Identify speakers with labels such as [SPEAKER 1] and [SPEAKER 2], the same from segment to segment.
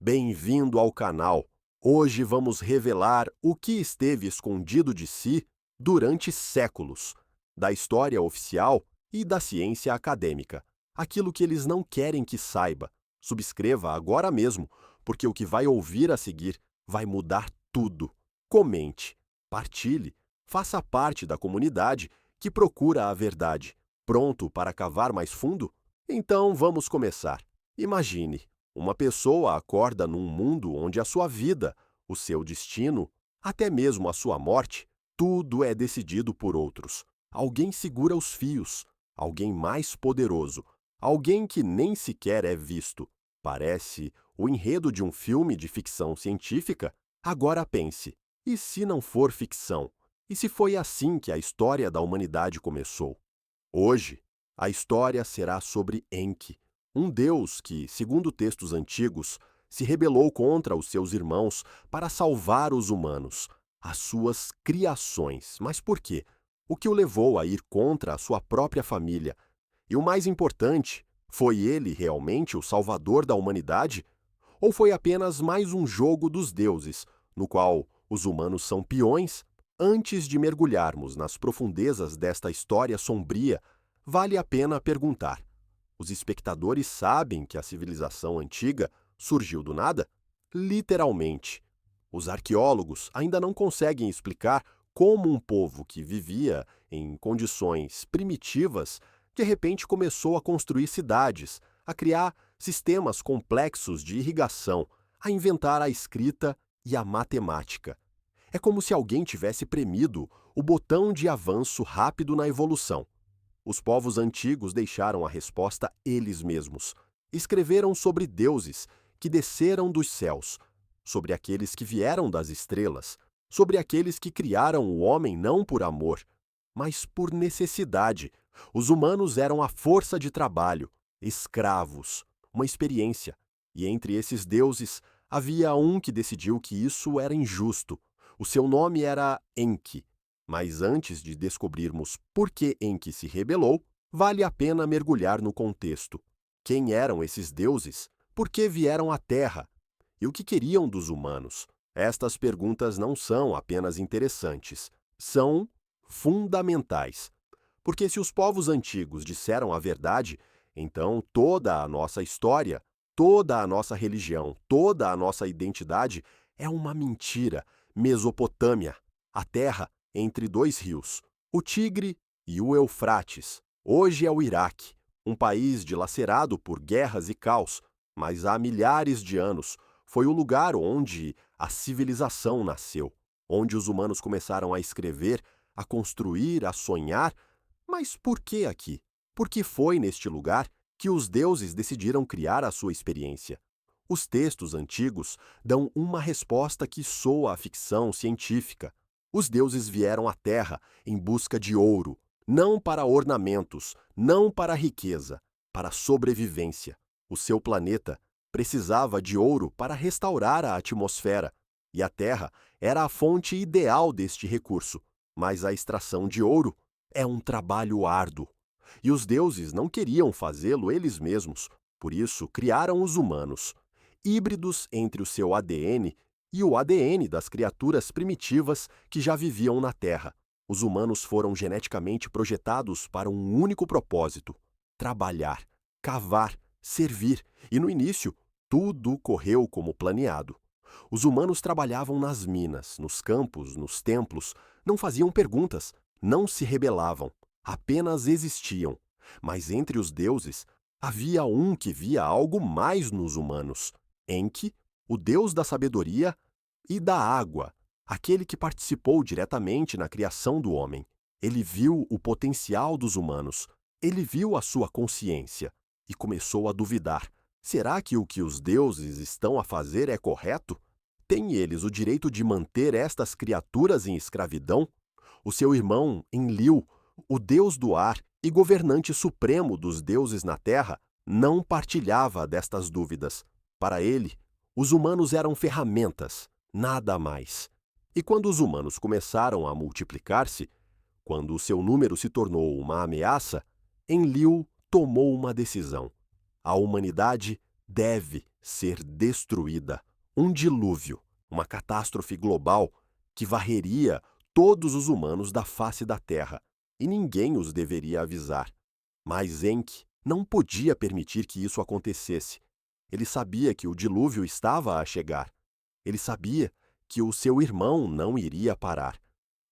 [SPEAKER 1] Bem-vindo ao canal. Hoje vamos revelar o que esteve escondido de si durante séculos, da história oficial e da ciência acadêmica. Aquilo que eles não querem que saiba. Subscreva agora mesmo, porque o que vai ouvir a seguir vai mudar tudo. Comente, partilhe, faça parte da comunidade que procura a verdade. Pronto para cavar mais fundo? Então vamos começar. Imagine, uma pessoa acorda num mundo onde a sua vida, o seu destino, até mesmo a sua morte, tudo é decidido por outros. Alguém segura os fios, alguém mais poderoso, alguém que nem sequer é visto. Parece o enredo de um filme de ficção científica? Agora pense, e se não for ficção? E se foi assim que a história da humanidade começou? Hoje, a história será sobre Enki, um deus que, segundo textos antigos, se rebelou contra os seus irmãos para salvar os humanos, as suas criações. Mas por quê? O que o levou a ir contra a sua própria família? E o mais importante, foi ele realmente o salvador da humanidade? Ou foi apenas mais um jogo dos deuses, no qual os humanos são peões? Antes de mergulharmos nas profundezas desta história sombria, vale a pena perguntar: os espectadores sabem que a civilização antiga surgiu do nada? Literalmente. Os arqueólogos ainda não conseguem explicar como um povo que vivia em condições primitivas de repente começou a construir cidades, a criar sistemas complexos de irrigação, a inventar a escrita e a matemática. É como se alguém tivesse premido o botão de avanço rápido na evolução. Os povos antigos deixaram a resposta eles mesmos. Escreveram sobre deuses que desceram dos céus, sobre aqueles que vieram das estrelas, sobre aqueles que criaram o homem não por amor, mas por necessidade. Os humanos eram a força de trabalho, escravos, uma experiência. E entre esses deuses havia um que decidiu que isso era injusto. O seu nome era Enki. Mas antes de descobrirmos por que Enki se rebelou, vale a pena mergulhar no contexto. Quem eram esses deuses? Por que vieram à Terra? E o que queriam dos humanos? Estas perguntas não são apenas interessantes, são fundamentais. Porque se os povos antigos disseram a verdade, então toda a nossa história, toda a nossa religião, toda a nossa identidade é uma mentira. Mesopotâmia, a terra entre dois rios, o Tigre e o Eufrates. Hoje é o Iraque, um país dilacerado por guerras e caos, mas há milhares de anos foi o lugar onde a civilização nasceu, onde os humanos começaram a escrever, a construir, a sonhar. Mas por que aqui? Porque foi neste lugar que os deuses decidiram criar a sua experiência. Os textos antigos dão uma resposta que soa à ficção científica. Os deuses vieram à Terra em busca de ouro, não para ornamentos, não para riqueza, para sobrevivência. O seu planeta precisava de ouro para restaurar a atmosfera, e a Terra era a fonte ideal deste recurso. Mas a extração de ouro é um trabalho árduo, e os deuses não queriam fazê-lo eles mesmos, por isso criaram os humanos, híbridos entre o seu ADN e o ADN das criaturas primitivas que já viviam na Terra. Os humanos foram geneticamente projetados para um único propósito: trabalhar, cavar, servir, e no início, tudo correu como planeado. Os humanos trabalhavam nas minas, nos campos, nos templos, não faziam perguntas, não se rebelavam, apenas existiam. Mas entre os deuses, havia um que via algo mais nos humanos: Enki, o deus da sabedoria e da água, aquele que participou diretamente na criação do homem. Ele viu o potencial dos humanos, ele viu a sua consciência e começou a duvidar. Será que o que os deuses estão a fazer é correto? Têm eles o direito de manter estas criaturas em escravidão? O seu irmão, Enlil, o deus do ar e governante supremo dos deuses na Terra, não partilhava destas dúvidas. Para ele, os humanos eram ferramentas, nada mais. E quando os humanos começaram a multiplicar-se, quando o seu número se tornou uma ameaça, Enlil tomou uma decisão. A humanidade deve ser destruída. Um dilúvio, uma catástrofe global que varreria todos os humanos da face da Terra, e ninguém os deveria avisar. Mas Enki não podia permitir que isso acontecesse. Ele sabia que o dilúvio estava a chegar. Ele sabia que o seu irmão não iria parar.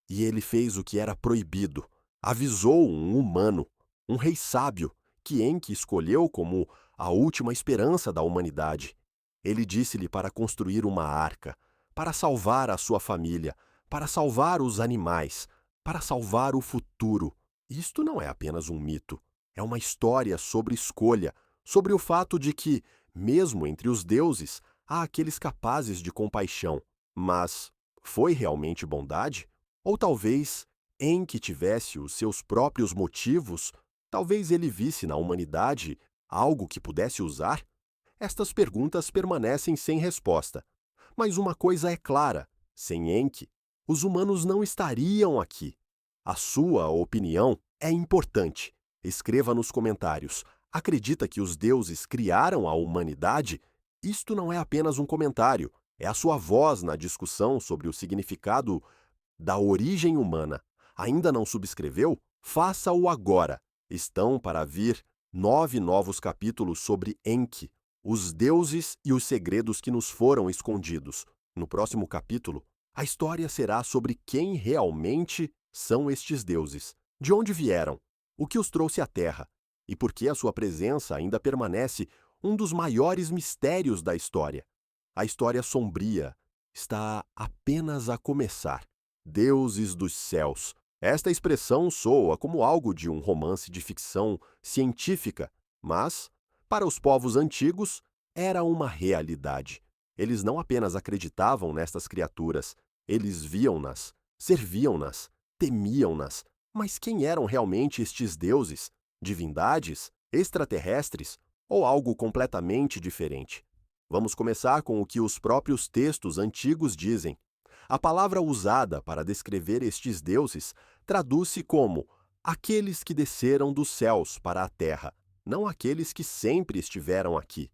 [SPEAKER 1] E ele fez o que era proibido. Avisou um humano, um rei sábio, que Enki escolheu como a última esperança da humanidade. Ele disse-lhe para construir uma arca, para salvar a sua família, para salvar os animais, para salvar o futuro. Isto não é apenas um mito. É uma história sobre escolha, sobre o fato de que, mesmo entre os deuses, há aqueles capazes de compaixão. Mas foi realmente bondade? Ou talvez Enki tivesse os seus próprios motivos? Talvez ele visse na humanidade algo que pudesse usar? Estas perguntas permanecem sem resposta. Mas uma coisa é clara: sem Enki, os humanos não estariam aqui. A sua opinião é importante. Escreva nos comentários. Acredita que os deuses criaram a humanidade? Isto não é apenas um comentário, é a sua voz na discussão sobre o significado da origem humana. Ainda não subscreveu? Faça-o agora. Estão para vir 9 novos capítulos sobre Enki, os deuses e os segredos que nos foram escondidos. No próximo capítulo, a história será sobre quem realmente são estes deuses, de onde vieram, o que os trouxe à Terra e por que a sua presença ainda permanece um dos maiores mistérios da história. A história sombria está apenas a começar. Deuses dos céus. Esta expressão soa como algo de um romance de ficção científica, mas, para os povos antigos, era uma realidade. Eles não apenas acreditavam nestas criaturas, eles viam-nas, serviam-nas, temiam-nas. Mas quem eram realmente estes deuses? Divindades? Extraterrestres? Ou algo completamente diferente? Vamos começar com o que os próprios textos antigos dizem. A palavra usada para descrever estes deuses traduz-se como aqueles que desceram dos céus para a terra, não aqueles que sempre estiveram aqui,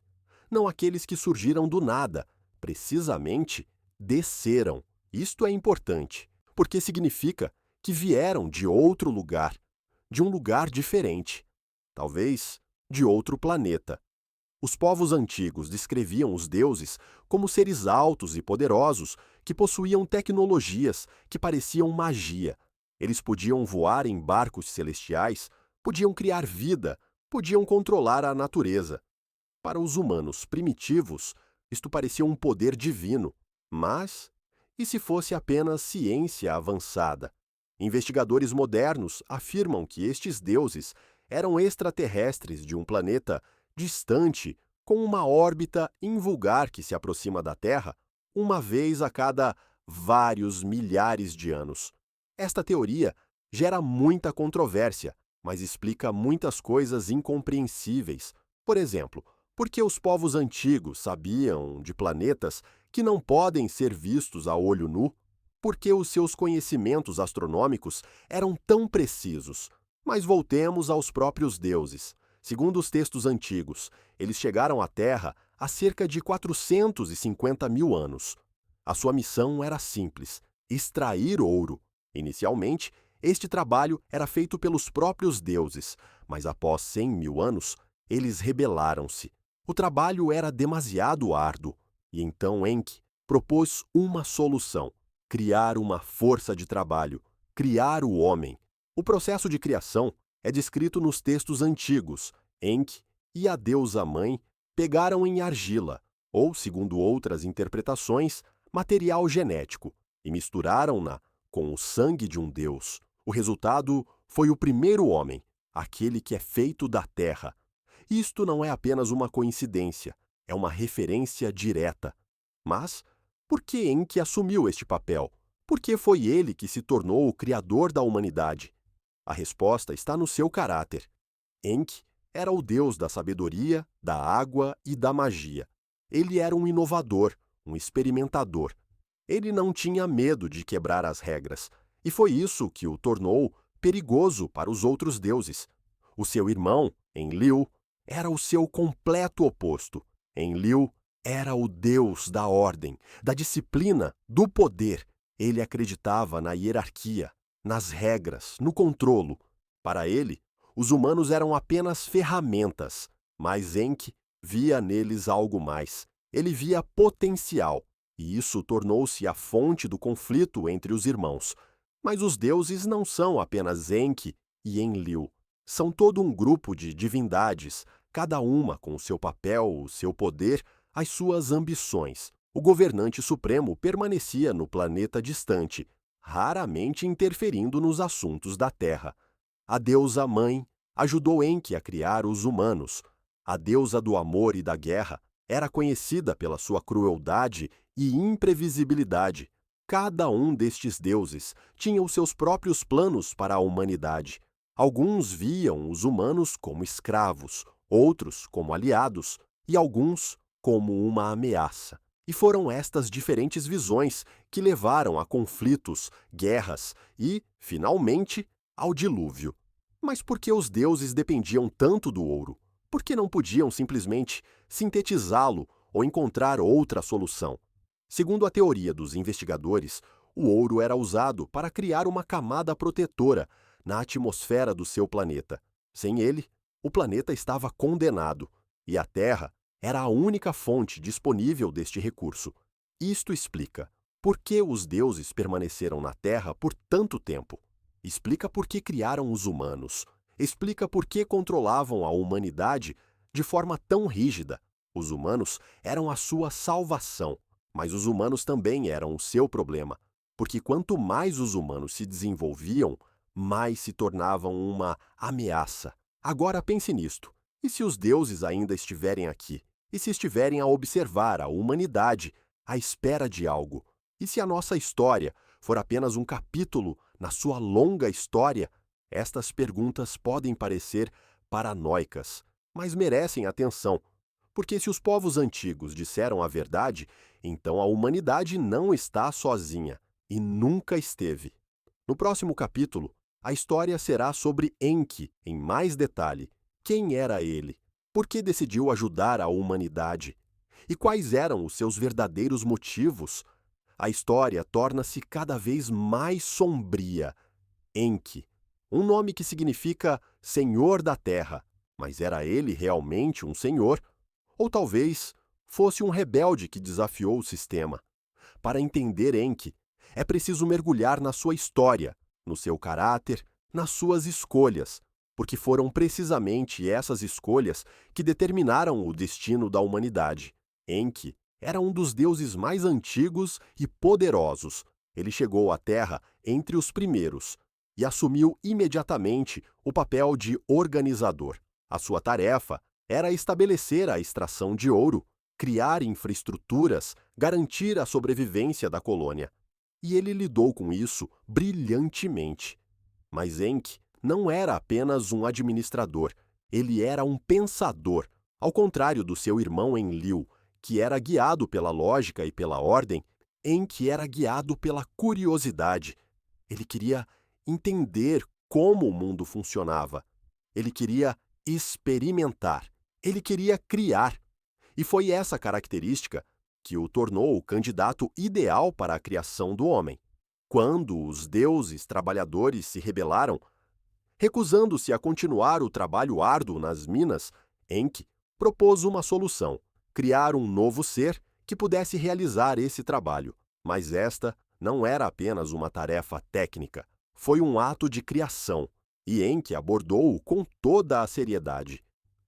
[SPEAKER 1] não aqueles que surgiram do nada, precisamente desceram. Isto é importante, porque significa que vieram de outro lugar, de um lugar diferente, talvez de outro planeta. Os povos antigos descreviam os deuses como seres altos e poderosos que possuíam tecnologias que pareciam magia. Eles podiam voar em barcos celestiais, podiam criar vida, podiam controlar a natureza. Para os humanos primitivos, isto parecia um poder divino. Mas, e se fosse apenas ciência avançada? Investigadores modernos afirmam que estes deuses eram extraterrestres de um planeta distante, com uma órbita invulgar que se aproxima da Terra uma vez a cada vários milhares de anos. Esta teoria gera muita controvérsia, mas explica muitas coisas incompreensíveis. Por exemplo, por que os povos antigos sabiam de planetas que não podem ser vistos a olho nu? Por que os seus conhecimentos astronômicos eram tão precisos? Mas voltemos aos próprios deuses. Segundo os textos antigos, eles chegaram à Terra há cerca de 450 mil anos. A sua missão era simples: extrair ouro. Inicialmente, este trabalho era feito pelos próprios deuses, mas após 100 mil anos, eles rebelaram-se. O trabalho era demasiado árduo, e então Enki propôs uma solução: criar uma força de trabalho, criar o homem. O processo de criação é descrito nos textos antigos. Enki e a deusa-mãe pegaram em argila, ou, segundo outras interpretações, material genético, e misturaram-na com o sangue de um deus. O resultado foi o primeiro homem, aquele que é feito da terra. Isto não é apenas uma coincidência, é uma referência direta. Mas, por que Enki assumiu este papel? Por que foi ele que se tornou o criador da humanidade? A resposta está no seu caráter. Enki era o deus da sabedoria, da água e da magia. Ele era um inovador, um experimentador. Ele não tinha medo de quebrar as regras, e foi isso que o tornou perigoso para os outros deuses. O seu irmão, Enlil, era o seu completo oposto. Enlil era o deus da ordem, da disciplina, do poder. Ele acreditava na hierarquia, nas regras, no controlo. Para ele, os humanos eram apenas ferramentas, mas Enki via neles algo mais. Ele via potencial, e isso tornou-se a fonte do conflito entre os irmãos. Mas os deuses não são apenas Enki e Enlil. São todo um grupo de divindades, cada uma com o seu papel, o seu poder, as suas ambições. O governante supremo permanecia no planeta distante, raramente interferindo nos assuntos da Terra. A deusa mãe ajudou Enki a criar os humanos. A deusa do amor e da guerra era conhecida pela sua crueldade e imprevisibilidade. Cada um destes deuses tinha os seus próprios planos para a humanidade. Alguns viam os humanos como escravos, outros como aliados e alguns como uma ameaça. E foram estas diferentes visões que levaram a conflitos, guerras e, finalmente, ao dilúvio. Mas por que os deuses dependiam tanto do ouro? Por que não podiam simplesmente sintetizá-lo ou encontrar outra solução? Segundo a teoria dos investigadores, o ouro era usado para criar uma camada protetora na atmosfera do seu planeta. Sem ele, o planeta estava condenado, e a Terra era a única fonte disponível deste recurso. Isto explica por que os deuses permaneceram na Terra por tanto tempo. Explica por que criaram os humanos. Explica por que controlavam a humanidade de forma tão rígida. Os humanos eram a sua salvação, mas os humanos também eram o seu problema, porque quanto mais os humanos se desenvolviam, mais se tornavam uma ameaça. Agora pense nisto. E se os deuses ainda estiverem aqui? E se estiverem a observar a humanidade à espera de algo? E se a nossa história for apenas um capítulo na sua longa história? Estas perguntas podem parecer paranoicas, mas merecem atenção, porque se os povos antigos disseram a verdade, então a humanidade não está sozinha e nunca esteve. No próximo capítulo, a história será sobre Enki em mais detalhe. Quem era ele? Por que decidiu ajudar a humanidade? E quais eram os seus verdadeiros motivos? A história torna-se cada vez mais sombria. Enki, um nome que significa Senhor da Terra, mas era ele realmente um senhor? Ou talvez fosse um rebelde que desafiou o sistema? Para entender Enki, é preciso mergulhar na sua história, no seu caráter, nas suas escolhas, porque foram precisamente essas escolhas que determinaram o destino da humanidade. Enki era um dos deuses mais antigos e poderosos. Ele chegou à Terra entre os primeiros e assumiu imediatamente o papel de organizador. A sua tarefa era estabelecer a extração de ouro, criar infraestruturas, garantir a sobrevivência da colônia. E ele lidou com isso brilhantemente. Mas Enki não era apenas um administrador, ele era um pensador, ao contrário do seu irmão Enlil, que era guiado pela lógica e pela ordem. Enki era guiado pela curiosidade. Ele queria entender como o mundo funcionava. Ele queria experimentar. Ele queria criar. E foi essa característica que o tornou o candidato ideal para a criação do homem. Quando os deuses trabalhadores se rebelaram, recusando-se a continuar o trabalho árduo nas minas, Enki propôs uma solução: criar um novo ser que pudesse realizar esse trabalho. Mas esta não era apenas uma tarefa técnica, foi um ato de criação, e Enki abordou-o com toda a seriedade.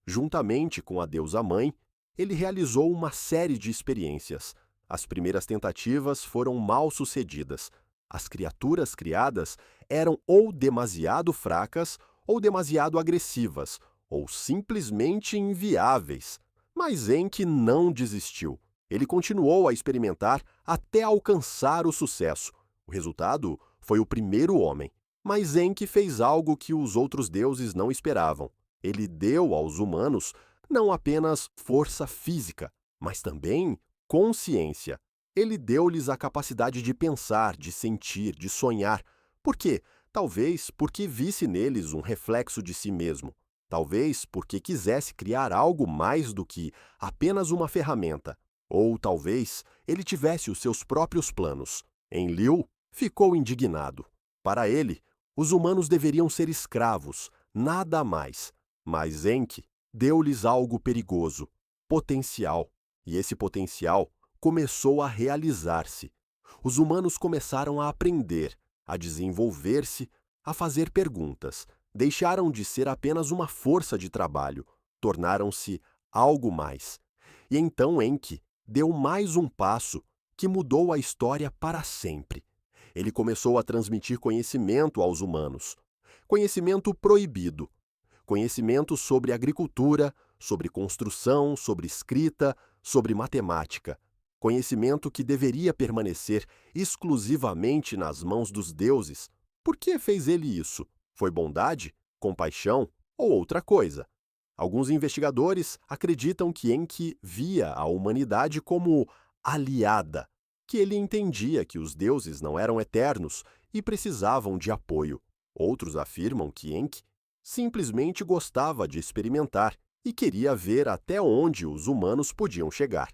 [SPEAKER 1] Juntamente com a deusa-mãe, ele realizou uma série de experiências. As primeiras tentativas foram mal sucedidas. As criaturas criadas eram ou demasiado fracas, ou demasiado agressivas, ou simplesmente inviáveis. Mas Enki não desistiu. Ele continuou a experimentar até alcançar o sucesso. O resultado foi o primeiro homem. Mas Enki fez algo que os outros deuses não esperavam. Ele deu aos humanos não apenas força física, mas também consciência. Ele deu-lhes a capacidade de pensar, de sentir, de sonhar. Por quê? Talvez porque visse neles um reflexo de si mesmo. talvez porque quisesse criar algo mais do que apenas uma ferramenta, ou talvez ele tivesse os seus próprios planos. Enlil ficou indignado. Para ele, os humanos deveriam ser escravos, nada mais. Mas Enki deu-lhes algo perigoso, potencial, e esse potencial começou a realizar-se. Os humanos começaram a aprender, a desenvolver-se, a fazer perguntas. Deixaram de ser apenas uma força de trabalho, tornaram-se algo mais. E então Enki deu mais um passo que mudou a história para sempre. Ele começou a transmitir conhecimento aos humanos. Conhecimento proibido. Conhecimento sobre agricultura, sobre construção, sobre escrita, sobre matemática. Conhecimento que deveria permanecer exclusivamente nas mãos dos deuses. Por que fez ele isso? Foi bondade, compaixão ou outra coisa? Alguns investigadores acreditam que Enki via a humanidade como aliada, que ele entendia que os deuses não eram eternos e precisavam de apoio. Outros afirmam que Enki simplesmente gostava de experimentar e queria ver até onde os humanos podiam chegar.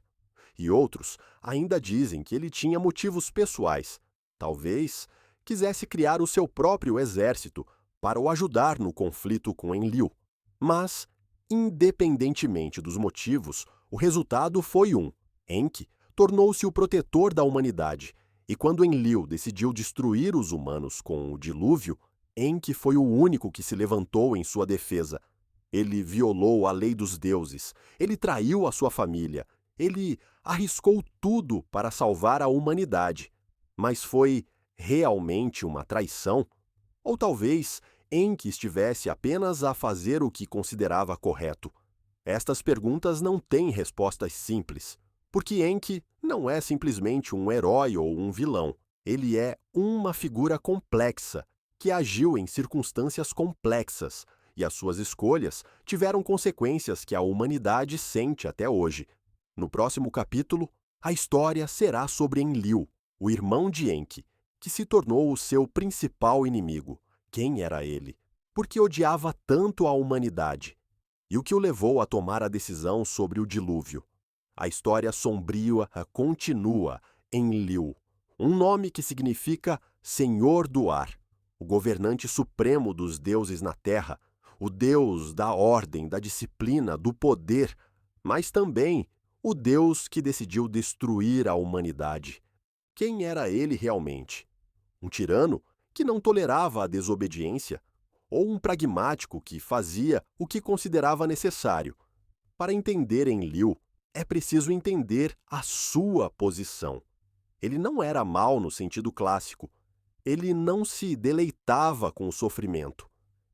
[SPEAKER 1] E outros ainda dizem que ele tinha motivos pessoais. Talvez quisesse criar o seu próprio exército para o ajudar no conflito com Enlil. Mas, independentemente dos motivos, o resultado foi um. Enki tornou-se o protetor da humanidade, e quando Enlil decidiu destruir os humanos com o dilúvio, Enki foi o único que se levantou em sua defesa. Ele violou a lei dos deuses, ele traiu a sua família, ele arriscou tudo para salvar a humanidade. Mas foi realmente uma traição? Ou talvez Enki estivesse apenas a fazer o que considerava correto? Estas perguntas não têm respostas simples, porque Enki não é simplesmente um herói ou um vilão. Ele é uma figura complexa, que agiu em circunstâncias complexas, e as suas escolhas tiveram consequências que a humanidade sente até hoje. No próximo capítulo, a história será sobre Enlil, o irmão de Enki, que se tornou o seu principal inimigo. Quem era ele? Por que odiava tanto a humanidade? E o que o levou a tomar a decisão sobre o dilúvio? A história sombria continua. Enlil, um nome que significa Senhor do Ar, o governante supremo dos deuses na terra, o deus da ordem, da disciplina, do poder, mas também o deus que decidiu destruir a humanidade. Quem era ele realmente? Um tirano que não tolerava a desobediência? Ou um pragmático que fazia o que considerava necessário? Para entender Enlil, é preciso entender a sua posição. Ele não era mau no sentido clássico. Ele não se deleitava com o sofrimento.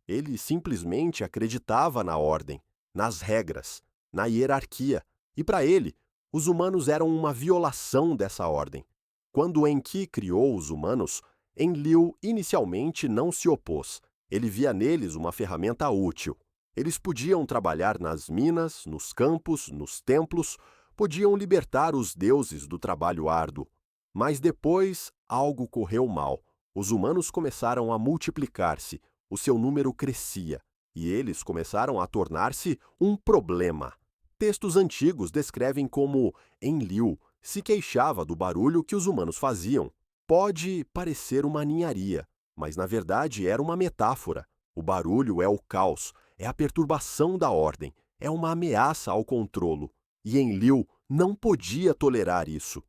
[SPEAKER 1] Ele simplesmente acreditava na ordem, nas regras, na hierarquia. E para ele, os humanos eram uma violação dessa ordem. Quando Enki criou os humanos, Enlil inicialmente não se opôs. Ele via neles uma ferramenta útil. Eles podiam trabalhar nas minas, nos campos, nos templos, podiam libertar os deuses do trabalho árduo. Mas depois, algo correu mal. Os humanos começaram a multiplicar-se, o seu número crescia, e eles começaram a tornar-se um problema. Textos antigos descrevem como Enlil se queixava do barulho que os humanos faziam. Pode parecer uma ninharia, mas na verdade era uma metáfora. O barulho é o caos, é a perturbação da ordem, é uma ameaça ao controlo. E Enlil não podia tolerar isso.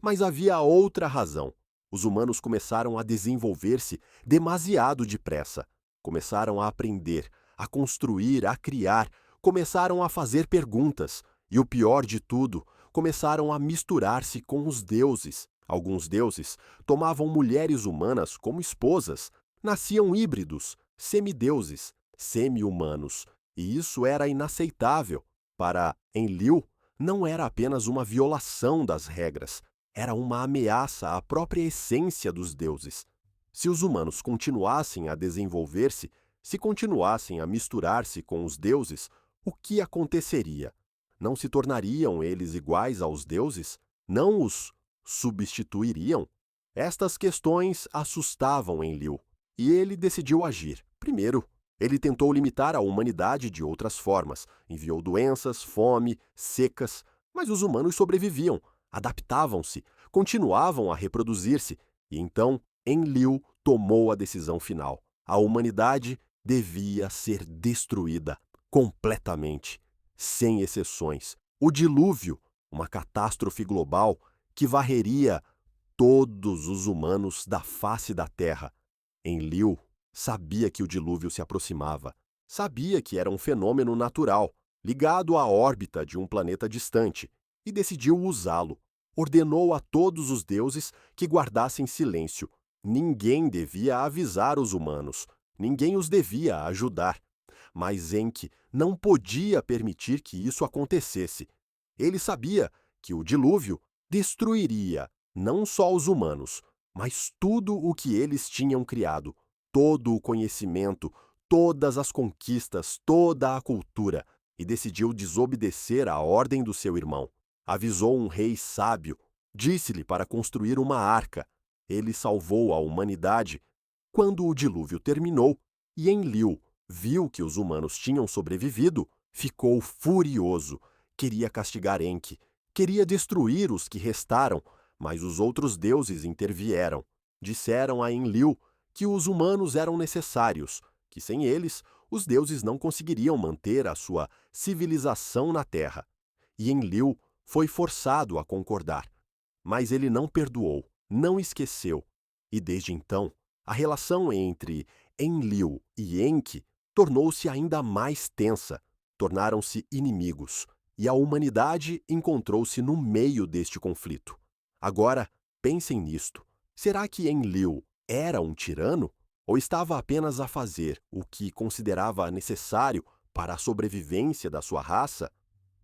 [SPEAKER 1] Mas havia outra razão. Os humanos começaram a desenvolver-se demasiado depressa. Começaram a aprender, a construir, a criar, começaram a fazer perguntas. E o pior de tudo, começaram a misturar-se com os deuses. Alguns deuses tomavam mulheres humanas como esposas. Nasciam híbridos, semideuses, semi-humanos. E isso era inaceitável. Para Enlil, não era apenas uma violação das regras, era uma ameaça à própria essência dos deuses. Se os humanos continuassem a desenvolver-se, se continuassem a misturar-se com os deuses, o que aconteceria? Não se tornariam eles iguais aos deuses? Não os substituiriam? Estas questões assustavam Enlil, e ele decidiu agir. Primeiro, Ele tentou limitar a humanidade de outras formas, enviou doenças, fome, secas, mas os humanos sobreviviam, adaptavam-se, continuavam a reproduzir-se, e então Enlil tomou a decisão final. A humanidade devia ser destruída completamente, sem exceções. O dilúvio, uma catástrofe global que varreria todos os humanos da face da Terra. Enlil sabia que o dilúvio se aproximava. Sabia que era um fenômeno natural, ligado à órbita de um planeta distante, e decidiu usá-lo. Ordenou a todos os deuses que guardassem silêncio. Ninguém devia avisar os humanos. Ninguém os devia ajudar. Mas Enki não podia permitir que isso acontecesse. Ele sabia que o dilúvio destruiria não só os humanos, mas tudo o que eles tinham criado, todo o conhecimento, todas as conquistas, toda a cultura, e decidiu desobedecer à ordem do seu irmão. Avisou um rei sábio, disse-lhe para construir uma arca. Ele salvou a humanidade. Quando o dilúvio terminou e Enlil viu que os humanos tinham sobrevivido, ficou furioso. Queria castigar Enki, queria destruir os que restaram, mas os outros deuses intervieram. Disseram a Enlil que os humanos eram necessários, que sem eles os deuses não conseguiriam manter a sua civilização na Terra. E Enlil foi forçado a concordar. Mas ele não perdoou, não esqueceu. E desde então, a relação entre Enlil e Enki tornou-se ainda mais tensa. Tornaram-se inimigos. E a humanidade encontrou-se no meio deste conflito. Agora, pensem nisto. Será que Enlil era um tirano? Ou estava apenas a fazer o que considerava necessário para a sobrevivência da sua raça?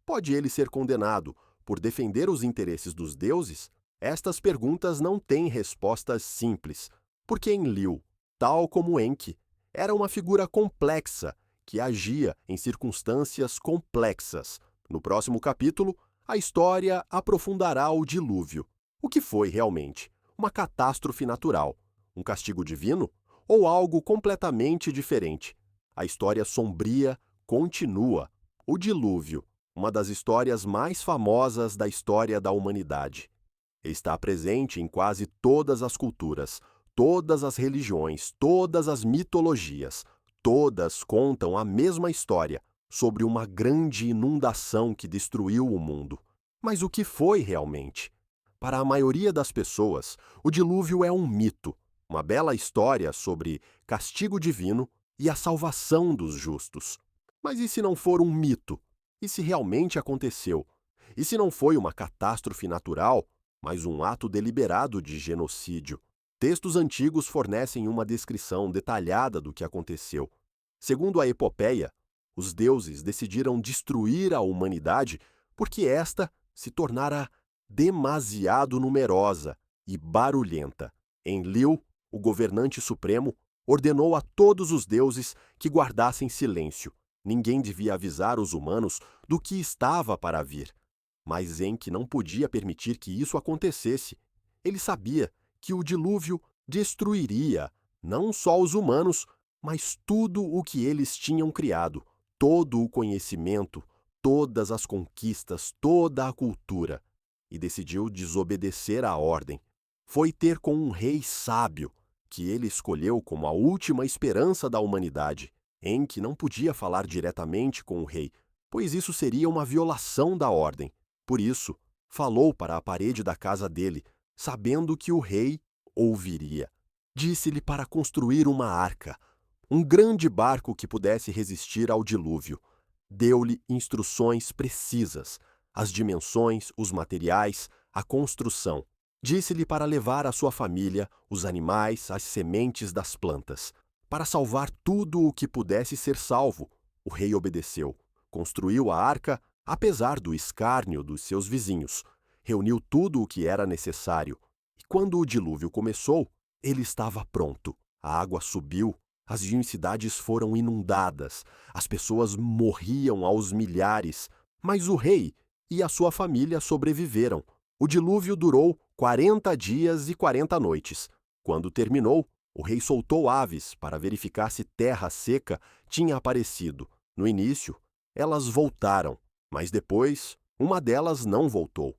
[SPEAKER 1] Pode ele ser condenado por defender os interesses dos deuses? Estas perguntas não têm respostas simples, porque Enlil, tal como Enki, era uma figura complexa que agia em circunstâncias complexas. No próximo capítulo, a história aprofundará o dilúvio. O que foi realmente? Uma catástrofe natural? Um castigo divino? Ou algo completamente diferente? A história sombria continua. O dilúvio, uma das histórias mais famosas da história da humanidade. Está presente em quase todas as culturas, todas as religiões, todas as mitologias. Todas contam a mesma história sobre uma grande inundação que destruiu o mundo. Mas o que foi realmente? Para a maioria das pessoas, o dilúvio é um mito, uma bela história sobre castigo divino e a salvação dos justos. Mas e se não for um mito? E se realmente aconteceu? E se não foi uma catástrofe natural, mas um ato deliberado de genocídio? Textos antigos fornecem uma descrição detalhada do que aconteceu. Segundo a epopeia, os deuses decidiram destruir a humanidade porque esta se tornara demasiado numerosa e barulhenta. Enlil, o governante supremo, ordenou a todos os deuses que guardassem silêncio. Ninguém devia avisar os humanos do que estava para vir. Mas Enki não podia permitir que isso acontecesse. Ele sabia que o dilúvio destruiria não só os humanos, mas tudo o que eles tinham criado, todo o conhecimento, todas as conquistas, toda a cultura. E decidiu desobedecer à ordem. Foi ter com um rei sábio, que ele escolheu como a última esperança da humanidade. Enki não podia falar diretamente com o rei, pois isso seria uma violação da ordem. Por isso, falou para a parede da casa dele, sabendo que o rei ouviria. Disse-lhe para construir uma arca, um grande barco que pudesse resistir ao dilúvio. Deu-lhe instruções precisas, as dimensões, os materiais, a construção. Disse-lhe para levar a sua família, os animais, as sementes das plantas, para salvar tudo o que pudesse ser salvo. O rei obedeceu. Construiu a arca, apesar do escárnio dos seus vizinhos. Reuniu tudo o que era necessário. E quando o dilúvio começou, ele estava pronto. A água subiu, as cidades foram inundadas, as pessoas morriam aos milhares, mas o rei e a sua família sobreviveram. O dilúvio durou 40 dias e 40 noites. Quando terminou, O rei soltou aves para verificar se terra seca tinha aparecido. No início, elas voltaram, mas depois, uma delas não voltou.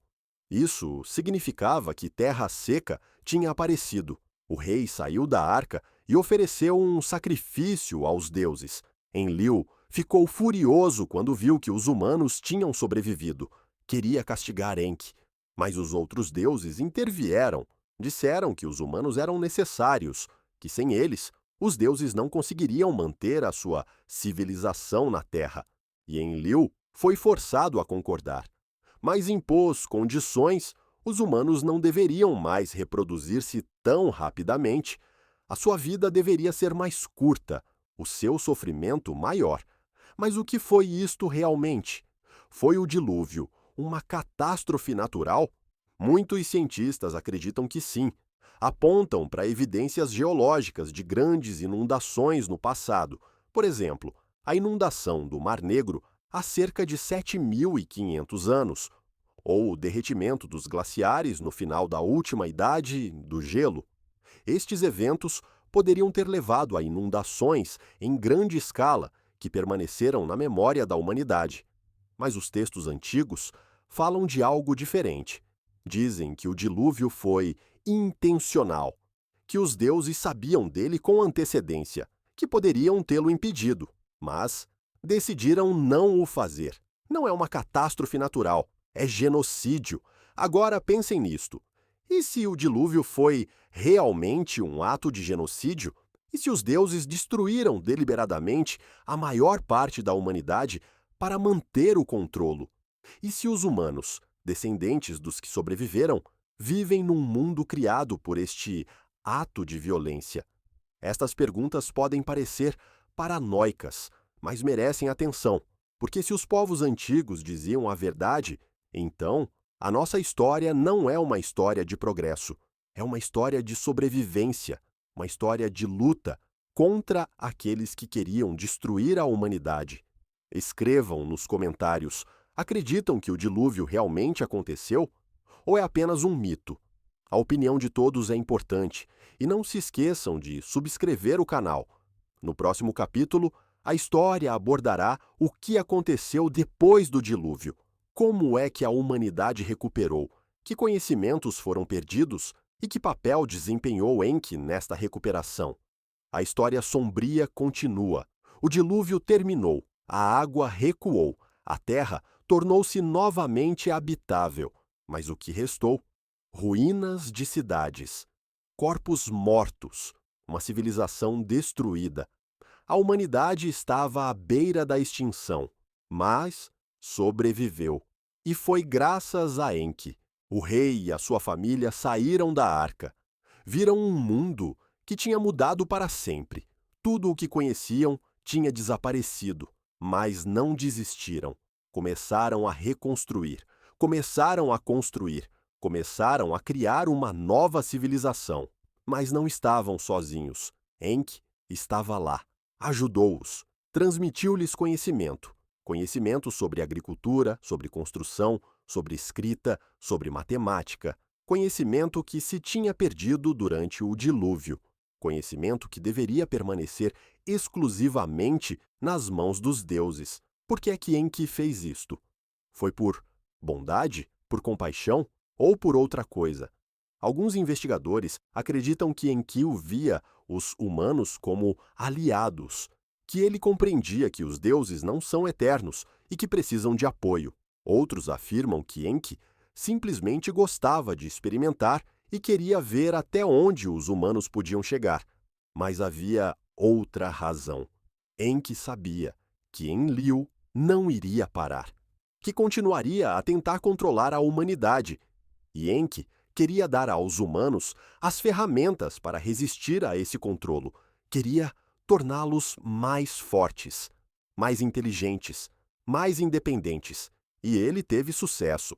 [SPEAKER 1] Isso significava que terra seca tinha aparecido. O rei saiu da arca e ofereceu um sacrifício aos deuses. Enlil ficou furioso quando viu que os humanos tinham sobrevivido. Queria castigar Enki, mas os outros deuses intervieram. Disseram que os humanos eram necessários, que sem eles, os deuses não conseguiriam manter a sua civilização na Terra. E Enlil foi forçado a concordar. Mas impôs condições, os humanos não deveriam mais reproduzir-se tão rapidamente. A sua vida deveria ser mais curta, o seu sofrimento maior. Mas o que foi isto realmente? Foi o dilúvio uma catástrofe natural? Muitos cientistas acreditam que sim. Apontam para evidências geológicas de grandes inundações no passado. Por exemplo, a inundação do Mar Negro há cerca de 7.500 anos, ou o derretimento dos glaciares no final da última idade do gelo. Estes eventos poderiam ter levado a inundações em grande escala que permaneceram na memória da humanidade. Mas os textos antigos falam de algo diferente. Dizem que o dilúvio foi intencional, que os deuses sabiam dele com antecedência, que poderiam tê-lo impedido, mas decidiram não o fazer. Não é uma catástrofe natural, é genocídio. Agora pensem nisto. E se o dilúvio foi realmente um ato de genocídio? E se os deuses destruíram deliberadamente a maior parte da humanidade para manter o controle? E se os humanos, descendentes dos que sobreviveram, vivem num mundo criado por este ato de violência? Estas perguntas podem parecer paranoicas, mas merecem atenção, porque se os povos antigos diziam a verdade, então a nossa história não é uma história de progresso, é uma história de sobrevivência, uma história de luta contra aqueles que queriam destruir a humanidade. Escrevam nos comentários: acreditam que o dilúvio realmente aconteceu? Ou é apenas um mito? A opinião de todos é importante e não se esqueçam de subscrever o canal. No próximo capítulo, a história abordará o que aconteceu depois do dilúvio. Como é que a humanidade recuperou? Que conhecimentos foram perdidos? E que papel desempenhou Enki nesta recuperação? A história sombria continua. O dilúvio terminou, a água recuou, a terra tornou-se novamente habitável. Mas o que restou? Ruínas de cidades, corpos mortos, uma civilização destruída. A humanidade estava à beira da extinção, mas sobreviveu. E foi graças a Enki. O rei e a sua família saíram da arca. Viram um mundo que tinha mudado para sempre. Tudo o que conheciam tinha desaparecido, mas não desistiram. Começaram a reconstruir, começaram a construir, começaram a criar uma nova civilização. Mas não estavam sozinhos. Enki estava lá, ajudou-os, transmitiu-lhes conhecimento. Conhecimento sobre agricultura, sobre construção, sobre escrita, sobre matemática. Conhecimento que se tinha perdido durante o dilúvio. Conhecimento que deveria permanecer exclusivamente nas mãos dos deuses. Por que é que Enki fez isto? Foi por bondade? Por compaixão? Ou por outra coisa? Alguns investigadores acreditam que Enki via os humanos como aliados, que ele compreendia que os deuses não são eternos e que precisam de apoio. Outros afirmam que Enki simplesmente gostava de experimentar e queria ver até onde os humanos podiam chegar. Mas havia outra razão. Enki sabia que Enlil não iria parar, que continuaria a tentar controlar a humanidade. E Enki queria dar aos humanos as ferramentas para resistir a esse controlo. Queria torná-los mais fortes, mais inteligentes, mais independentes. E ele teve sucesso.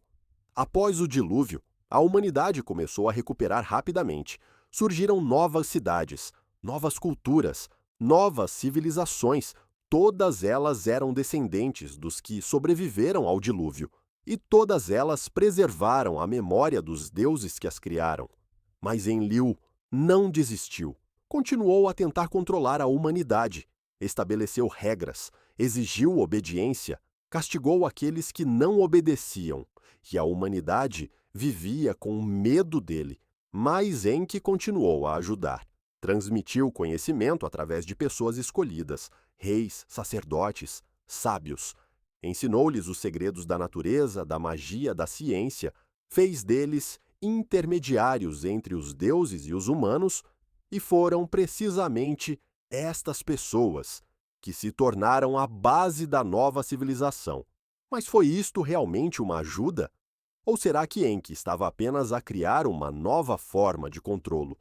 [SPEAKER 1] Após o dilúvio, a humanidade começou a recuperar rapidamente. Surgiram novas cidades, novas culturas, novas civilizações. Todas elas eram descendentes dos que sobreviveram ao dilúvio. E todas elas preservaram a memória dos deuses que as criaram. Mas Enlil não desistiu. continuou a tentar controlar a humanidade, estabeleceu regras, exigiu obediência, castigou aqueles que não obedeciam, e a humanidade vivia com medo dele, mas Enki continuou a ajudar. Transmitiu conhecimento através de pessoas escolhidas, reis, sacerdotes, sábios. Ensinou-lhes os segredos da natureza, da magia, da ciência, fez deles intermediários entre os deuses e os humanos, e foram precisamente estas pessoas que se tornaram a base da nova civilização. Mas foi isto realmente uma ajuda? Ou será que Enki estava apenas a criar uma nova forma de controlo?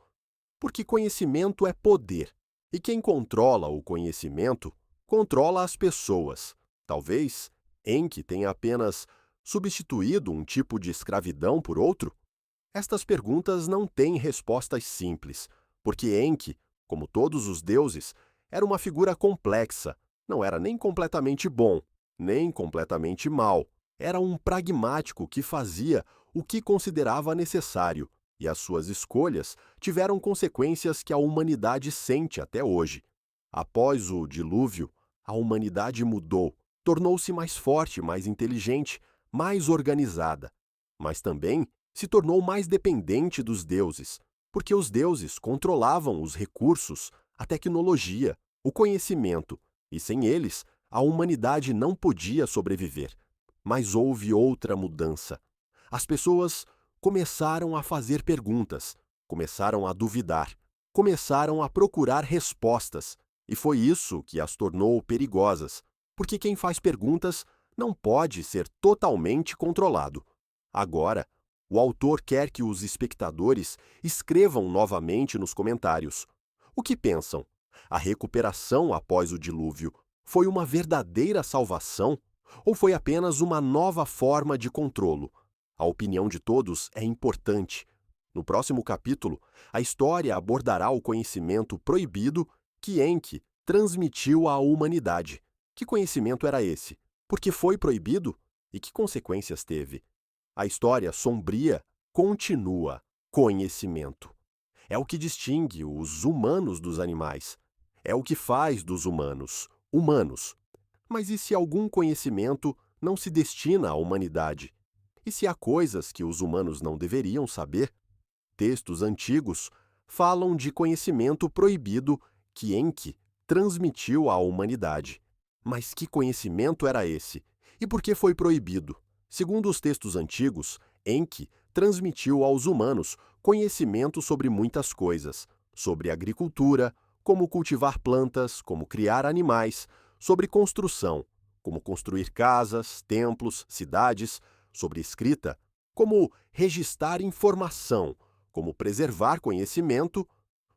[SPEAKER 1] Porque conhecimento é poder, e quem controla o conhecimento, controla as pessoas. Talvez Enki tenha apenas substituído um tipo de escravidão por outro? Estas perguntas não têm respostas simples, porque Enki, como todos os deuses, era uma figura complexa, não era nem completamente bom, nem completamente mau. Era um pragmático que fazia o que considerava necessário, e as suas escolhas tiveram consequências que a humanidade sente até hoje. Após o dilúvio, a humanidade mudou, tornou-se mais forte, mais inteligente, mais organizada. Mas também se tornou mais dependente dos deuses, porque os deuses controlavam os recursos, a tecnologia, o conhecimento, e sem eles, a humanidade não podia sobreviver. Mas houve outra mudança. As pessoas começaram a fazer perguntas, começaram a duvidar, começaram a procurar respostas, e foi isso que as tornou perigosas, porque quem faz perguntas não pode ser totalmente controlado. Agora, o autor quer que os espectadores escrevam novamente nos comentários. O que pensam? A recuperação após o dilúvio foi uma verdadeira salvação ou foi apenas uma nova forma de controlo? A opinião de todos é importante. No próximo capítulo, a história abordará o conhecimento proibido que Enki transmitiu à humanidade. Que conhecimento era esse? Por que foi proibido? E que consequências teve? A história sombria continua. Conhecimento. É o que distingue os humanos dos animais. É o que faz dos humanos humanos. Mas e se algum conhecimento não se destina à humanidade? E se há coisas que os humanos não deveriam saber? Textos antigos falam de conhecimento proibido que Enki transmitiu à humanidade. Mas que conhecimento era esse? E por que foi proibido? Segundo os textos antigos, Enki transmitiu aos humanos conhecimento sobre muitas coisas, sobre agricultura, como cultivar plantas, como criar animais, sobre construção, como construir casas, templos, cidades, sobre escrita, como registrar informação, como preservar conhecimento,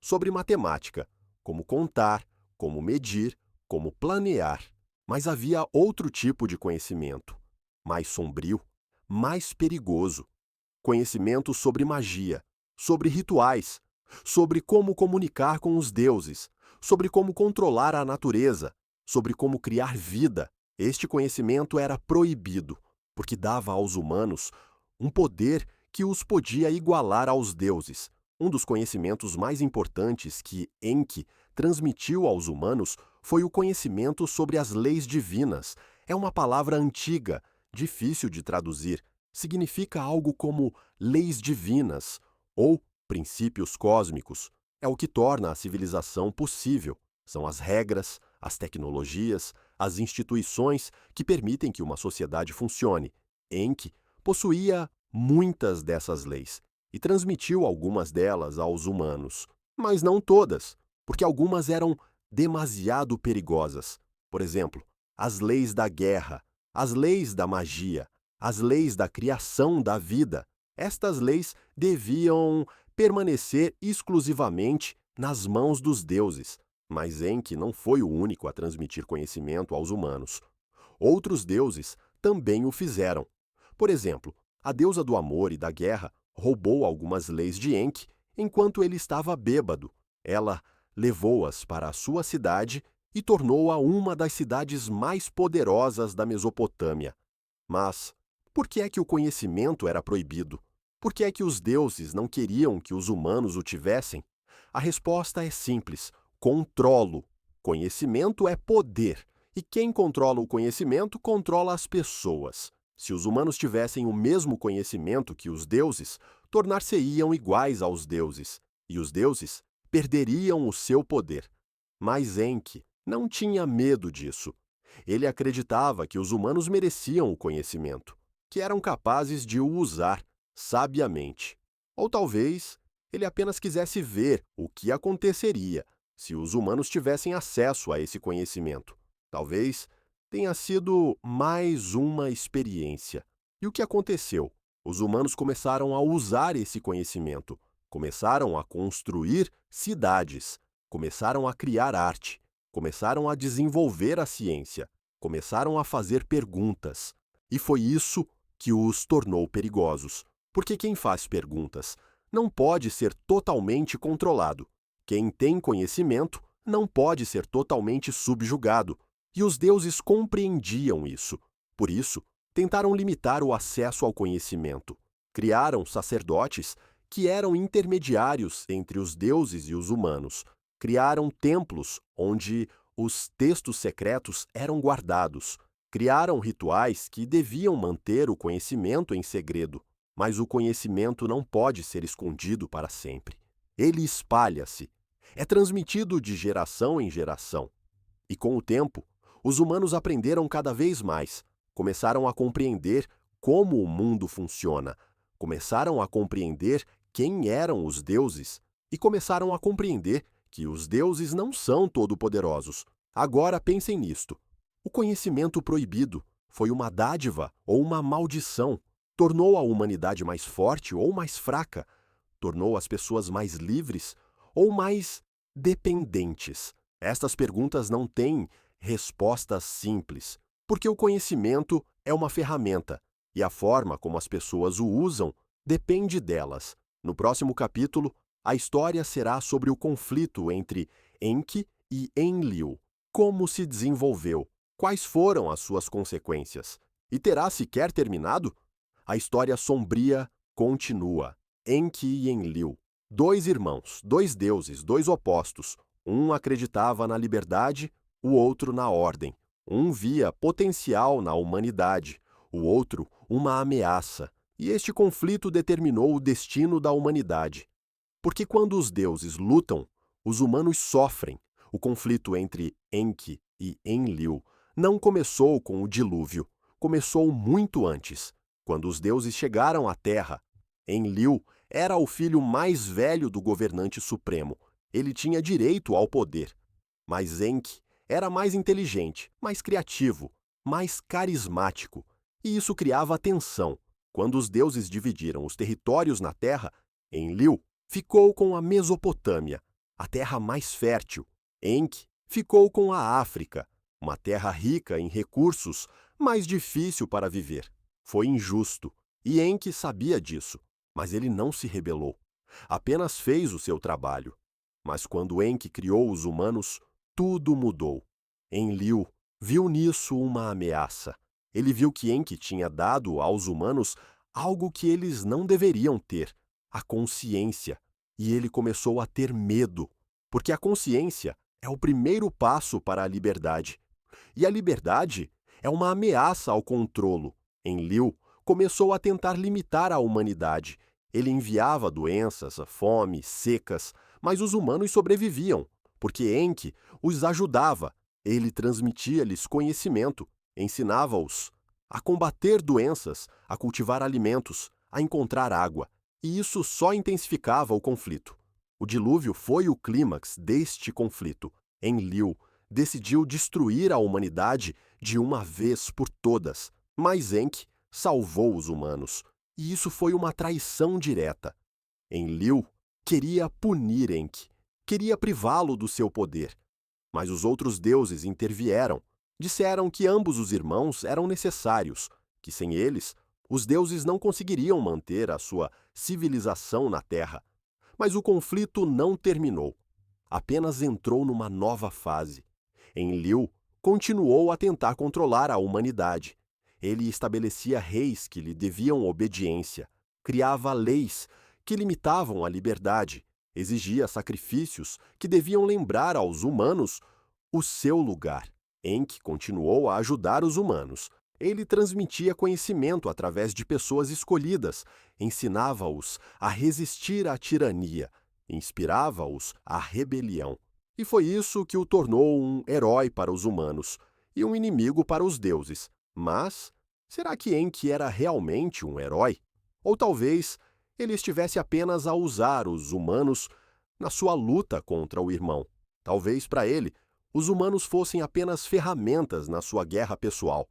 [SPEAKER 1] sobre matemática, como contar, como medir, como planear. Mas havia outro tipo de conhecimento, mais sombrio, mais perigoso. Conhecimento sobre magia, sobre rituais, sobre como comunicar com os deuses, sobre como controlar a natureza, sobre como criar vida. Este conhecimento era proibido, porque dava aos humanos um poder que os podia igualar aos deuses. Um dos conhecimentos mais importantes que Enki transmitiu aos humanos foi o conhecimento sobre as leis divinas. É uma palavra antiga, difícil de traduzir. Significa algo como leis divinas ou princípios cósmicos. É o que torna a civilização possível. São as regras, as tecnologias, as instituições que permitem que uma sociedade funcione. Enki possuía muitas dessas leis e transmitiu algumas delas aos humanos, mas não todas, porque algumas eram demasiado perigosas. Por exemplo, as leis da guerra, as leis da magia, as leis da criação da vida. Estas leis deviam permanecer exclusivamente nas mãos dos deuses, mas Enki não foi o único a transmitir conhecimento aos humanos. Outros deuses também o fizeram. Por exemplo, a deusa do amor e da guerra roubou algumas leis de Enki enquanto ele estava bêbado. Ela levou-as para a sua cidade e tornou-a uma das cidades mais poderosas da Mesopotâmia. Mas por que é que o conhecimento era proibido? Por que é que os deuses não queriam que os humanos o tivessem? A resposta é simples: controlo. Conhecimento é poder, e quem controla o conhecimento controla as pessoas. Se os humanos tivessem o mesmo conhecimento que os deuses, tornar-se-iam iguais aos deuses, e os deuses perderiam o seu poder. Mas Enki não tinha medo disso. Ele acreditava que os humanos mereciam o conhecimento, que eram capazes de o usar sabiamente. Ou talvez ele apenas quisesse ver o que aconteceria se os humanos tivessem acesso a esse conhecimento. Talvez tenha sido mais uma experiência. E o que aconteceu? Os humanos começaram a usar esse conhecimento, começaram a construir cidades, começaram a criar arte, começaram a desenvolver a ciência, começaram a fazer perguntas. E foi isso que os tornou perigosos. Porque quem faz perguntas não pode ser totalmente controlado. Quem tem conhecimento não pode ser totalmente subjugado. E os deuses compreendiam isso. Por isso, tentaram limitar o acesso ao conhecimento. Criaram sacerdotes que eram intermediários entre os deuses e os humanos. Criaram templos onde os textos secretos eram guardados. Criaram rituais que deviam manter o conhecimento em segredo. Mas o conhecimento não pode ser escondido para sempre. Ele espalha-se. É transmitido de geração em geração. E com o tempo, os humanos aprenderam cada vez mais. Começaram a compreender como o mundo funciona. Começaram a compreender quem eram os deuses. E começaram a compreender que os deuses não são todo-poderosos. Agora pensem nisto. O conhecimento proibido foi uma dádiva ou uma maldição? Tornou a humanidade mais forte ou mais fraca? Tornou as pessoas mais livres ou mais dependentes? Estas perguntas não têm respostas simples, porque o conhecimento é uma ferramenta e a forma como as pessoas o usam depende delas. No próximo capítulo, a história será sobre o conflito entre Enki e Enlil. Como se desenvolveu? Quais foram as suas consequências? E terá sequer terminado? A história sombria continua. Enki e Enlil. Dois irmãos, dois deuses, dois opostos. Um acreditava na liberdade, o outro na ordem. Um via potencial na humanidade, o outro uma ameaça. E este conflito determinou o destino da humanidade. Porque quando os deuses lutam, os humanos sofrem. O conflito entre Enki e Enlil não começou com o dilúvio. Começou muito antes. Quando os deuses chegaram à Terra, Enlil era o filho mais velho do governante supremo. Ele tinha direito ao poder. Mas Enki era mais inteligente, mais criativo, mais carismático. E isso criava tensão. Quando os deuses dividiram os territórios na Terra, Enlil ficou com a Mesopotâmia, a terra mais fértil. Enki ficou com a África, uma terra rica em recursos, mas difícil para viver. Foi injusto, e Enki sabia disso, mas ele não se rebelou. Apenas fez o seu trabalho. Mas quando Enki criou os humanos, tudo mudou. Enlil viu nisso uma ameaça. Ele viu que Enki tinha dado aos humanos algo que eles não deveriam ter, a consciência. E ele começou a ter medo, porque a consciência é o primeiro passo para a liberdade. E a liberdade é uma ameaça ao controlo. Enlil começou a tentar limitar a humanidade. Ele enviava doenças, fome, secas, mas os humanos sobreviviam, porque Enki os ajudava. Ele transmitia-lhes conhecimento, ensinava-os a combater doenças, a cultivar alimentos, a encontrar água. E isso só intensificava o conflito. O dilúvio foi o clímax deste conflito. Enlil decidiu destruir a humanidade de uma vez por todas, mas Enki salvou os humanos, e isso foi uma traição direta. Enlil queria punir Enki, queria privá-lo do seu poder, mas os outros deuses intervieram. Disseram que ambos os irmãos eram necessários, que sem eles, os deuses não conseguiriam manter a sua civilização na Terra. Mas o conflito não terminou. Apenas entrou numa nova fase. Enlil continuou a tentar controlar a humanidade. Ele estabelecia reis que lhe deviam obediência, criava leis que limitavam a liberdade. Exigia sacrifícios que deviam lembrar aos humanos o seu lugar. Enki continuou a ajudar os humanos. Ele transmitia conhecimento através de pessoas escolhidas, ensinava-os a resistir à tirania, inspirava-os à rebelião. E foi isso que o tornou um herói para os humanos e um inimigo para os deuses. Mas, será que Enki era realmente um herói? Ou talvez ele estivesse apenas a usar os humanos na sua luta contra o irmão. Talvez para ele, os humanos fossem apenas ferramentas na sua guerra pessoal.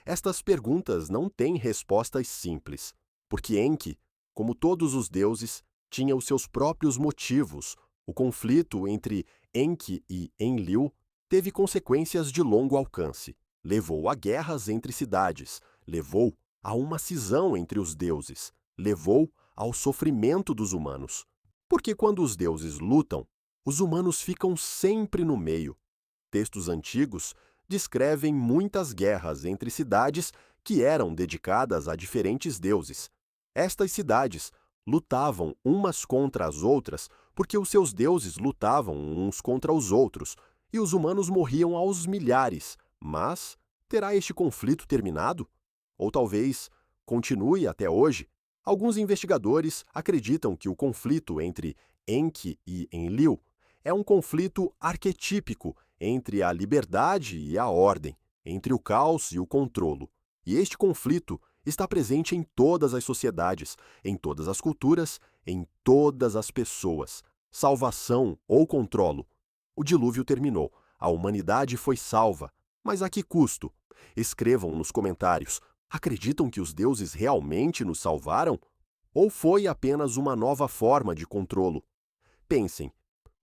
[SPEAKER 1] Estas perguntas não têm respostas simples, porque Enki, como todos os deuses, tinha os seus próprios motivos. O conflito entre Enki e Enlil teve consequências de longo alcance. Levou a guerras entre cidades, levou a uma cisão entre os deuses, levou ao sofrimento dos humanos. Porque quando os deuses lutam, os humanos ficam sempre no meio. Textos antigos descrevem muitas guerras entre cidades que eram dedicadas a diferentes deuses. Estas cidades lutavam umas contra as outras porque os seus deuses lutavam uns contra os outros, e os humanos morriam aos milhares. Mas terá este conflito terminado? Ou talvez continue até hoje? Alguns investigadores acreditam que o conflito entre Enki e Enlil é um conflito arquetípico entre a liberdade e a ordem, entre o caos e o controlo. E este conflito está presente em todas as sociedades, em todas as culturas, em todas as pessoas. Salvação ou controlo. O dilúvio terminou, a humanidade foi salva, mas a que custo? Escrevam nos comentários. Acreditam que os deuses realmente nos salvaram? Ou foi apenas uma nova forma de controlo? Pensem,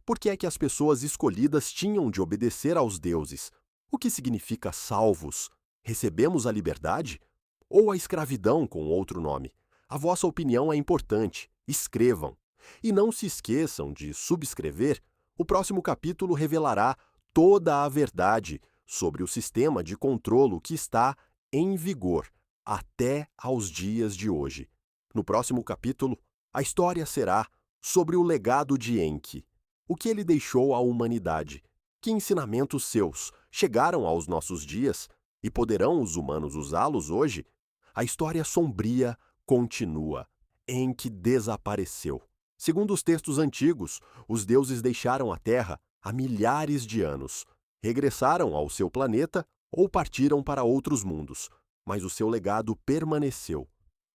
[SPEAKER 1] por que é que as pessoas escolhidas tinham de obedecer aos deuses? O que significa salvos? Recebemos a liberdade? Ou a escravidão com outro nome? A vossa opinião é importante. Escrevam. E não se esqueçam de subscrever. O próximo capítulo revelará toda a verdade sobre o sistema de controlo que está em vigor até aos dias de hoje. No próximo capítulo, a história será sobre o legado de Enki. O que ele deixou à humanidade? Que ensinamentos seus chegaram aos nossos dias e poderão os humanos usá-los hoje? A história sombria continua. Enki desapareceu. Segundo os textos antigos, os deuses deixaram a Terra há milhares de anos. Regressaram ao seu planeta ou partiram para outros mundos, mas o seu legado permaneceu.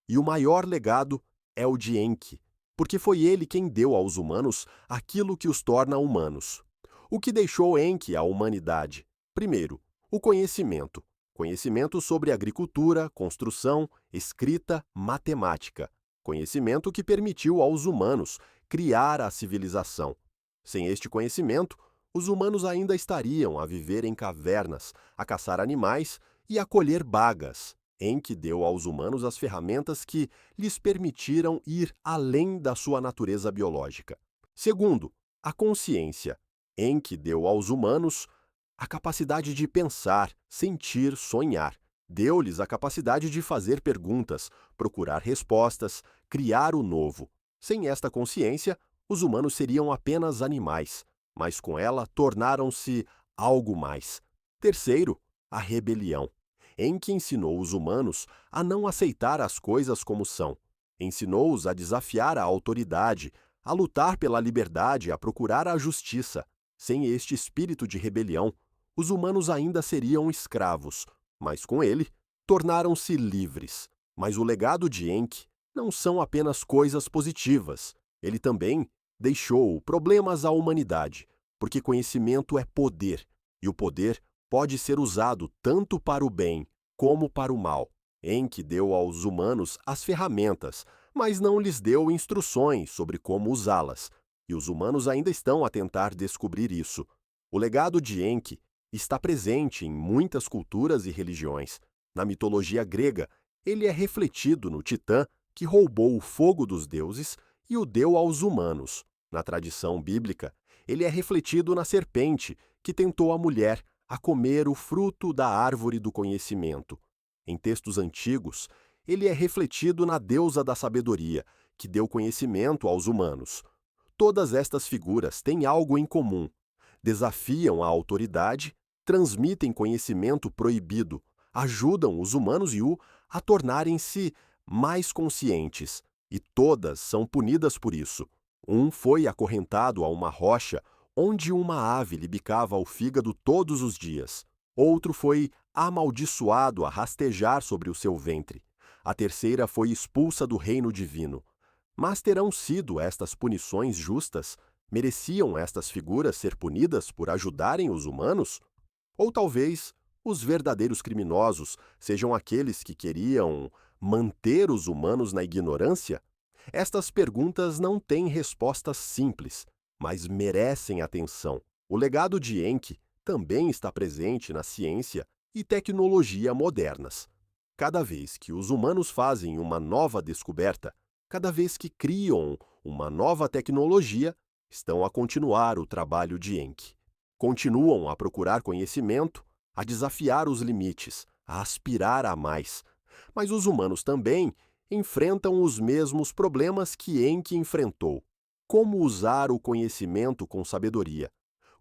[SPEAKER 1] E o maior legado é o de Enki, porque foi ele quem deu aos humanos aquilo que os torna humanos. O que deixou Enki à humanidade? Primeiro, o conhecimento. Conhecimento sobre agricultura, construção, escrita, matemática. Conhecimento que permitiu aos humanos criar a civilização. Sem este conhecimento, os humanos ainda estariam a viver em cavernas, a caçar animais e a colher bagas. Enki deu aos humanos as ferramentas que lhes permitiram ir além da sua natureza biológica. Segundo, a consciência. Enki deu aos humanos a capacidade de pensar, sentir, sonhar. Deu-lhes a capacidade de fazer perguntas, procurar respostas, criar o novo. Sem esta consciência, os humanos seriam apenas animais, mas com ela tornaram-se algo mais. Terceiro, a rebelião. Enki ensinou os humanos a não aceitar as coisas como são. Ensinou-os a desafiar a autoridade, a lutar pela liberdade, a procurar a justiça. Sem este espírito de rebelião, os humanos ainda seriam escravos, mas com ele, tornaram-se livres. Mas o legado de Enki não são apenas coisas positivas. Ele também deixou problemas à humanidade, porque conhecimento é poder, e o poder pode ser usado tanto para o bem como para o mal. Enki deu aos humanos as ferramentas, mas não lhes deu instruções sobre como usá-las, e os humanos ainda estão a tentar descobrir isso. O legado de Enki está presente em muitas culturas e religiões. Na mitologia grega, ele é refletido no Titã, que roubou o fogo dos deuses e o deu aos humanos. Na tradição bíblica, ele é refletido na serpente, que tentou a mulher a comer o fruto da árvore do conhecimento. Em textos antigos, ele é refletido na deusa da sabedoria, que deu conhecimento aos humanos. Todas estas figuras têm algo em comum: desafiam a autoridade, transmitem conhecimento proibido, ajudam os humanos Yu a tornarem-se mais conscientes, e todas são punidas por isso. Um foi acorrentado a uma rocha onde uma ave lhe bicava o fígado todos os dias. Outro foi amaldiçoado a rastejar sobre o seu ventre. A terceira foi expulsa do reino divino. Mas terão sido estas punições justas? Mereciam estas figuras ser punidas por ajudarem os humanos? Ou talvez os verdadeiros criminosos sejam aqueles que queriam manter os humanos na ignorância? Estas perguntas não têm respostas simples, mas merecem atenção. O legado de Enki também está presente na ciência e tecnologia modernas. Cada vez que os humanos fazem uma nova descoberta, cada vez que criam uma nova tecnologia, estão a continuar o trabalho de Enki. Continuam a procurar conhecimento, a desafiar os limites, a aspirar a mais. Mas os humanos também enfrentam os mesmos problemas que Enki enfrentou. Como usar o conhecimento com sabedoria?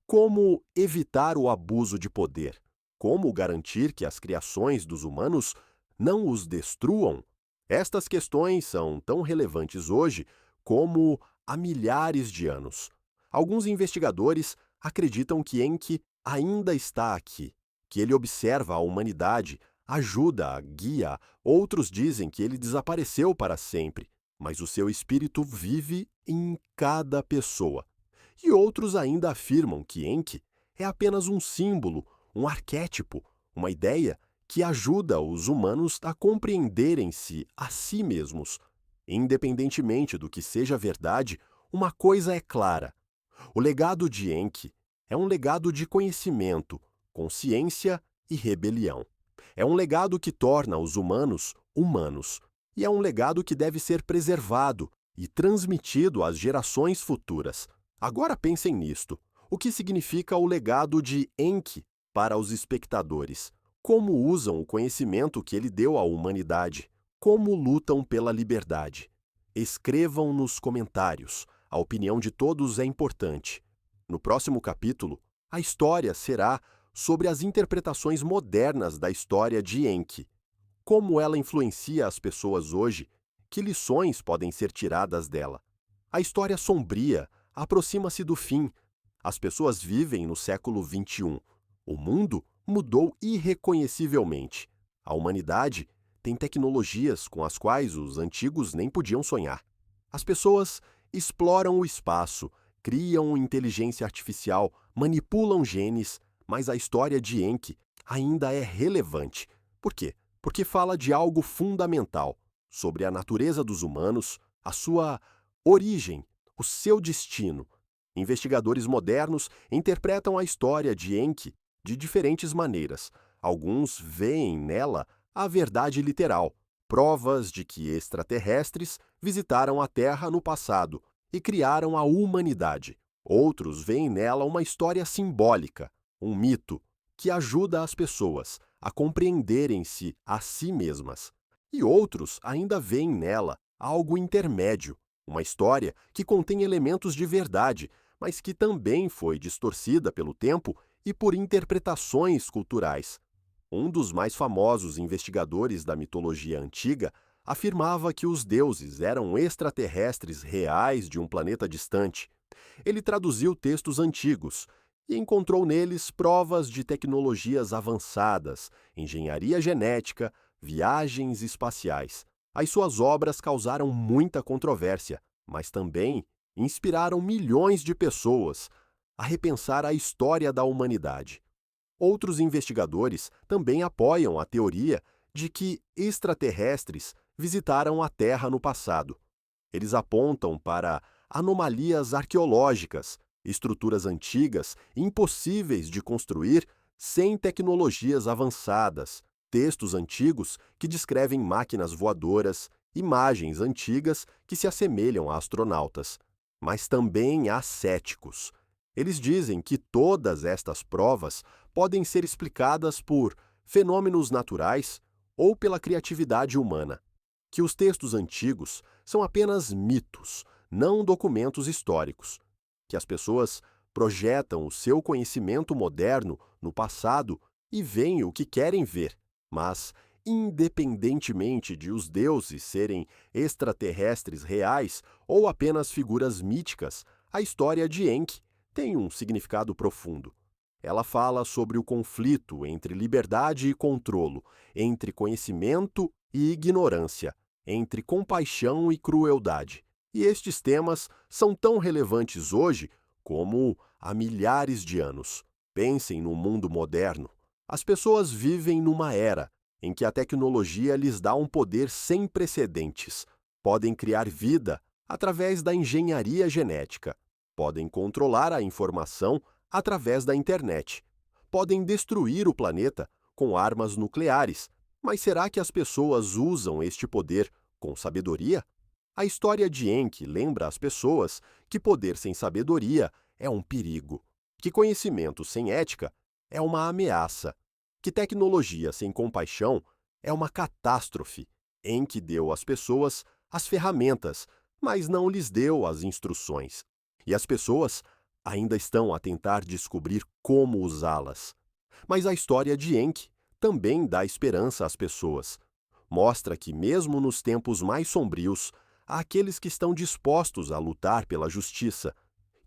[SPEAKER 1] Como evitar o abuso de poder? Como garantir que as criações dos humanos não os destruam? Estas questões são tão relevantes hoje como há milhares de anos. Alguns investigadores acreditam que Enki ainda está aqui, que ele observa a humanidade, ajuda, guia. Outros dizem que ele desapareceu para sempre, mas o seu espírito vive em cada pessoa. E outros ainda afirmam que Enki é apenas um símbolo, um arquétipo, uma ideia que ajuda os humanos a compreenderem-se a si mesmos. Independentemente do que seja verdade, uma coisa é clara: o legado de Enki é um legado de conhecimento, consciência e rebelião. É um legado que torna os humanos humanos, e é um legado que deve ser preservado e transmitido às gerações futuras. Agora pensem nisto. O que significa o legado de Enki para os espectadores? Como usam o conhecimento que ele deu à humanidade? Como lutam pela liberdade? Escrevam nos comentários. A opinião de todos é importante. No próximo capítulo, a história será sobre as interpretações modernas da história de Enki. Como ela influencia as pessoas hoje? Que lições podem ser tiradas dela? A história sombria aproxima-se do fim. As pessoas vivem no século XXI. O mundo mudou irreconhecivelmente. A humanidade tem tecnologias com as quais os antigos nem podiam sonhar. As pessoas exploram o espaço, criam inteligência artificial, manipulam genes, mas a história de Enki ainda é relevante. Por quê? Porque fala de algo fundamental, sobre a natureza dos humanos, a sua origem, o seu destino. Investigadores modernos interpretam a história de Enki de diferentes maneiras. Alguns veem nela a verdade literal, provas de que extraterrestres visitaram a Terra no passado e criaram a humanidade. Outros veem nela uma história simbólica, um mito, que ajuda as pessoas a compreenderem-se a si mesmas. E outros ainda veem nela algo intermédio, uma história que contém elementos de verdade, mas que também foi distorcida pelo tempo e por interpretações culturais. Um dos mais famosos investigadores da mitologia antiga afirmava que os deuses eram extraterrestres reais de um planeta distante. Ele traduziu textos antigos e encontrou neles provas de tecnologias avançadas, engenharia genética, viagens espaciais. As suas obras causaram muita controvérsia, mas também inspiraram milhões de pessoas a repensar a história da humanidade. Outros investigadores também apoiam a teoria de que extraterrestres visitaram a Terra no passado. Eles apontam para anomalias arqueológicas, estruturas antigas impossíveis de construir sem tecnologias avançadas, textos antigos que descrevem máquinas voadoras, imagens antigas que se assemelham a astronautas. Mas também há céticos. Eles dizem que todas estas provas podem ser explicadas por fenômenos naturais ou pela criatividade humana, que os textos antigos são apenas mitos, não documentos históricos. Que as pessoas projetam o seu conhecimento moderno no passado e veem o que querem ver, mas, independentemente de os deuses serem extraterrestres reais ou apenas figuras míticas, a história de Enki tem um significado profundo. Ela fala sobre o conflito entre liberdade e controlo, entre conhecimento e ignorância, entre compaixão e crueldade. E estes temas são tão relevantes hoje como há milhares de anos. Pensem no mundo moderno. As pessoas vivem numa era em que a tecnologia lhes dá um poder sem precedentes. Podem criar vida através da engenharia genética. Podem controlar a informação através da internet. Podem destruir o planeta com armas nucleares. Mas será que as pessoas usam este poder com sabedoria? A história de Enki lembra às pessoas que poder sem sabedoria é um perigo, que conhecimento sem ética é uma ameaça, que tecnologia sem compaixão é uma catástrofe. Enki deu às pessoas as ferramentas, mas não lhes deu as instruções. E as pessoas ainda estão a tentar descobrir como usá-las. Mas a história de Enki também dá esperança às pessoas. Mostra que, mesmo nos tempos mais sombrios, há aqueles que estão dispostos a lutar pela justiça,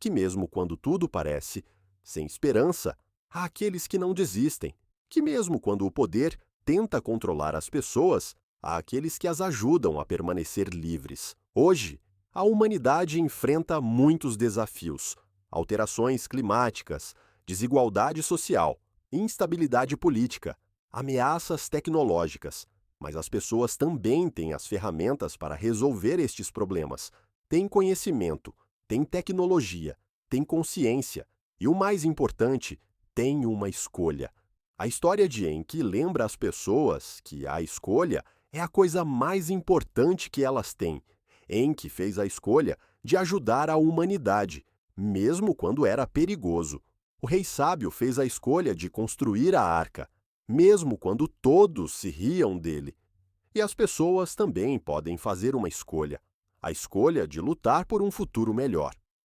[SPEAKER 1] que mesmo quando tudo parece sem esperança, há aqueles que não desistem, que mesmo quando o poder tenta controlar as pessoas, há aqueles que as ajudam a permanecer livres. Hoje, a humanidade enfrenta muitos desafios: alterações climáticas, desigualdade social, instabilidade política, ameaças tecnológicas. Mas as pessoas também têm as ferramentas para resolver estes problemas. Têm conhecimento, têm tecnologia, têm consciência e, o mais importante, têm uma escolha. A história de Enki lembra às pessoas que a escolha é a coisa mais importante que elas têm. Enki fez a escolha de ajudar a humanidade, mesmo quando era perigoso. O rei sábio fez a escolha de construir a arca, mesmo quando todos se riam dele. E as pessoas também podem fazer uma escolha, a escolha de lutar por um futuro melhor.